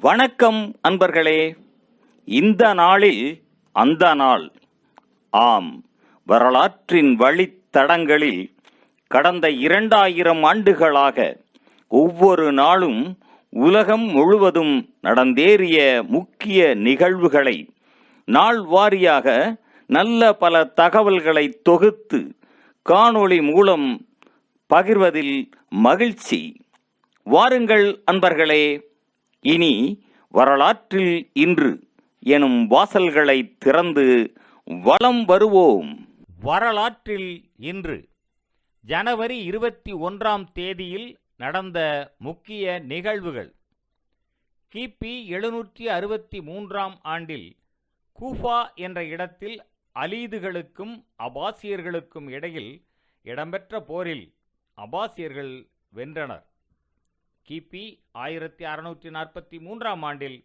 வணக்கம் அன்பர்களே. இந்த நாளில் அந்த நாள். ஆம், வரலாற்றின் வழித்தடங்களில் கடந்த 2000 ஆண்டுகளாக ஒவ்வொரு நாளும் உலகம் முழுவதும் நடந்தேறிய முக்கிய நிகழ்வுகளை நாள் வாரியாக நல்ல பல தகவல்களை தொகுத்து காணொளி மூலம் பகிர்வதில் மகிழ்ச்சி. வாருங்கள் அன்பர்களே, இனி வரலாற்றில் இன்று எனும் வாசல்களை திறந்து வலம் வருவோம். வரலாற்றில் இன்று ஜனவரி 21ஆம் தேதியில் நடந்த முக்கிய நிகழ்வுகள். கிபி 763ஆம் ஆண்டில் கூஃபா என்ற இடத்தில் அலீதுகளுக்கும் அபாசியர்களுக்கும் இடையில் இடம்பெற்ற போரில் அபாசியர்கள் வென்றனர். கிபி 1643ஆம் ஆண்டில்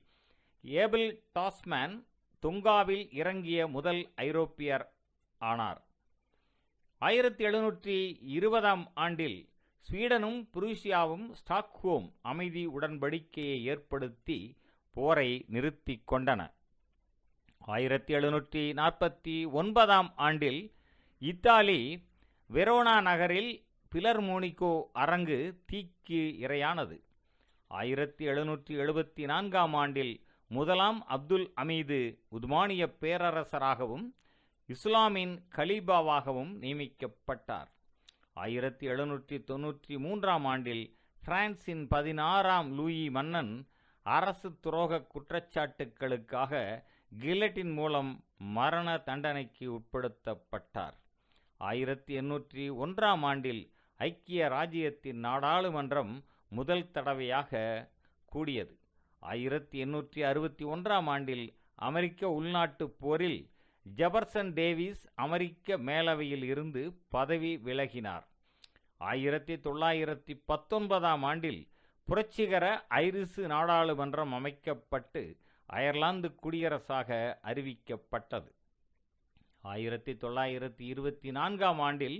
ஏபிள் டாஸ்மேன் தொங்காவில் இறங்கிய முதல் ஐரோப்பியர் ஆனார். 1720ஆம் ஆண்டில் ஸ்வீடனும் புரூசியாவும் ஸ்டாக்ஹோம் அமைதி உடன்படிக்கையை ஏற்படுத்தி போரை நிறுத்தி கொண்டன. 1749ஆம் ஆண்டில் இத்தாலி வெரோனா நகரில் பிலர்மோனிகோ அரங்கு தீக்கு இரையானது. 1774ஆம் ஆண்டில் முதலாம் அப்துல் அமீது உஸ்மானிய பேரரசராகவும் இஸ்லாமின் கலீபாவாகவும் நியமிக்கப்பட்டார். 1793ஆம் ஆண்டில் பிரான்சின் 16ஆம் லூயி மன்னன் அரசு துரோக குற்றச்சாட்டுகளுக்காக கில்லட்டின் மூலம் மரண தண்டனைக்கு உட்படுத்தப்பட்டார். 1801ஆம் ஆண்டில் ஐக்கிய ராஜ்யத்தின் நாடாளுமன்றம் முதல் தடவையாக கூடியது. 1861ஆம் ஆண்டில் அமெரிக்க உள்நாட்டு போரில் ஜெபர்சன் டேவிஸ் அமெரிக்க மேலவையில் இருந்து பதவி விலகினார். 1919ஆம் ஆண்டில் புரட்சிகர ஐரிசு நாடாளுமன்றம் அமைக்கப்பட்டு அயர்லாந்து குடியரசாக அறிவிக்கப்பட்டது. 1924ஆம் ஆண்டில்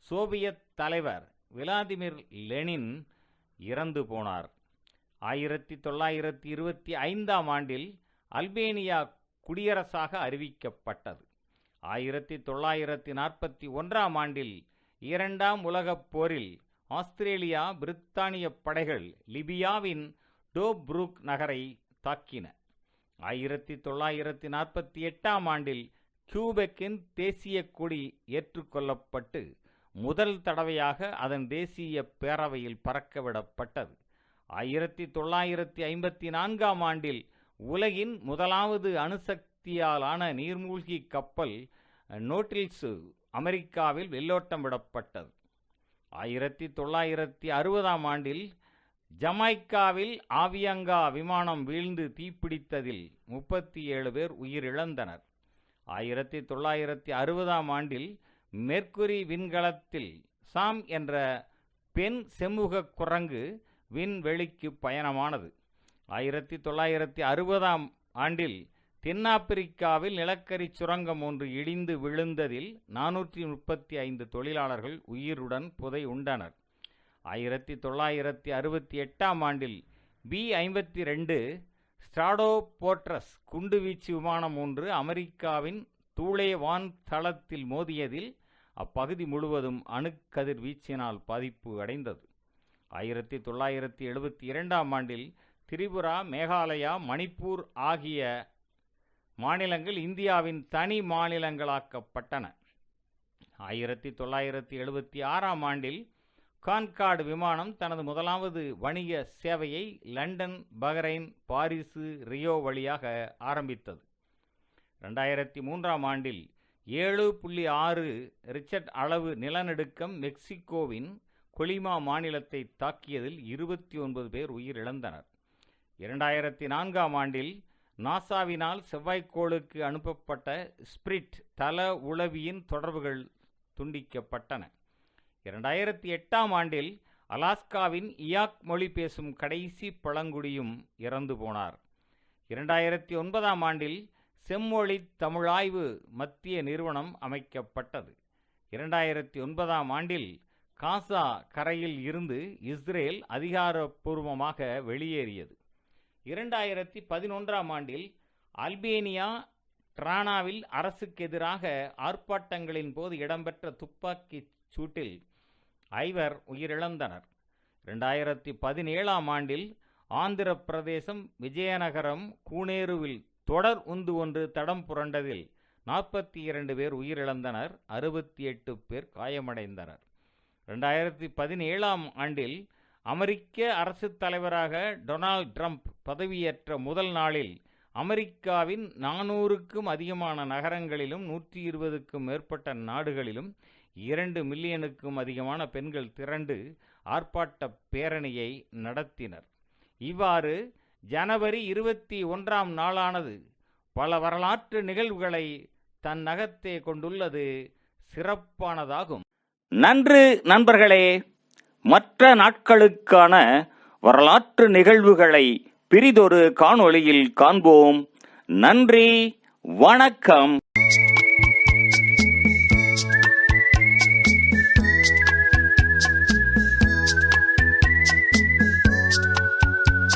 சோவியத் தலைவர் விளாடிமிர் லெனின் இறந்து போனார். 1925ஆம் ஆண்டில் அல்பேனியா குடியரசாக அறிவிக்கப்பட்டது. 1941ஆம் ஆண்டில் இரண்டாம் உலகப் போரில் ஆஸ்திரேலியா பிரித்தானிய படைகள் லிபியாவின் டோப்ரூக் நகரை தாக்கின. 1948ஆம் ஆண்டில் கியூபெக்கின் தேசிய கொடி ஏற்றுக்கொள்ளப்பட்டு முதல் தடவையாக அதன் தேசிய பேரவையில் பறக்கவிடப்பட்டது. 1954ஆம் ஆண்டில் உலகின் முதலாவது அணுசக்தியாலான நீர்மூழ்கி கப்பல் நோட்டில்ஸ் அமெரிக்காவில் வெள்ளோட்டம் விடப்பட்டது. 1960ஆம் ஆண்டில் ஜமைக்காவில் ஆவியங்கா விமானம் வீழ்ந்து தீப்பிடித்ததில் 37 பேர் உயிரிழந்தனர். 1960ஆம் ஆண்டில் மெர்க்குரி விண்கலத்தில் சாம் என்ற பெண் செம்முக குரங்கு விண்வெளிக்கு பயணமானது. 1960ஆம் ஆண்டில் தென்னாப்பிரிக்காவில் நிலக்கரி சுரங்கம் ஒன்று இடிந்து விழுந்ததில் 435 தொழிலாளர்கள் உயிருடன் புதை உண்டனர். 1968ஆம் ஆண்டில் B-52 ஸ்ட்ராடோபோர்ட்ரஸ் குண்டுவீச்சு விமானம் ஒன்று அமெரிக்காவின் தூளே வான் தளத்தில் மோதியதில் அப்பகுதி முழுவதும் அணுக்கதிர் வீச்சினால் பாதிப்பு அடைந்தது. 1972ஆம் ஆண்டில் திரிபுரா, மேகாலயா, மணிப்பூர் ஆகிய மாநிலங்கள் இந்தியாவின் தனி மாநிலங்களாக்கப்பட்டன. 1976ஆம் ஆண்டில் கான்கார்டு விமானம் தனது முதலாவது வணிக சேவையை லண்டன், பஹ்ரைன், பாரிசு, ரியோ வழியாக ஆரம்பித்தது. 2003ஆம் ஆண்டில் 7.6 ரிக்டர் அளவு நிலநடுக்கம் மெக்சிகோவின் கொலிமா மாநிலத்தை தாக்கியதில் 29 பேர் உயிரிழந்தனர். 2004ஆம் ஆண்டில் நாசாவினால் செவ்வாய்க்கோளுக்கு அனுப்பப்பட்ட ஸ்பிரிட் தள உளவியின் தொடர்புகள் துண்டிக்கப்பட்டன. 2008ஆம் ஆண்டில் அலாஸ்காவின் இயாக் மொழி பேசும் கடைசி பழங்குடியும் இறந்து போனார். 2009ஆம் ஆண்டில் செம்மொழி தமிழாய்வு மத்திய நிறுவனம் அமைக்கப்பட்டது. 2009ஆம் ஆண்டில் காசா கரையில் இருந்து இஸ்ரேல் அதிகாரப்பூர்வமாக வெளியேறியது. 2011ஆம் ஆண்டில் அல்பேனியா டிரானாவில் அரசுக்கு எதிராக ஆர்ப்பாட்டங்களின் போது இடம்பெற்ற துப்பாக்கிச் சூட்டில் 5 உயிரிழந்தனர். 2017ஆம் ஆண்டில் ஆந்திர பிரதேசம் விஜயநகரம் கூனேருவில் தொடர் உந்து ஒன்று தடம் புரண்டதில் 42 பேர் உயிரிழந்தனர், 68 பேர் காயமடைந்தனர். 2017ஆம் ஆண்டில் அமெரிக்க அரசுத் தலைவராக டொனால்ட் ட்ரம்ப் பதவியேற்ற முதல் நாளில் அமெரிக்காவின் 400க்கும் அதிகமான நகரங்களிலும் 120க்கும் மேற்பட்ட நாடுகளிலும் 2 மில்லியனுக்கும் அதிகமான பெண்கள் திரண்டு ஆர்ப்பாட்ட பேரணியை நடத்தினர். இவ்வாறு ஜனவரி 21ஆம் நாளானது பல வரலாற்று நிகழ்வுகளை தன்னகத்தே கொண்டுள்ளது சிறப்பானதாகும். நன்று நண்பர்களே, மற்ற நாட்களுக்கான வரலாற்று நிகழ்வுகளை பிறிதொரு காணொளியில் காண்போம். நன்றி, வணக்கம்.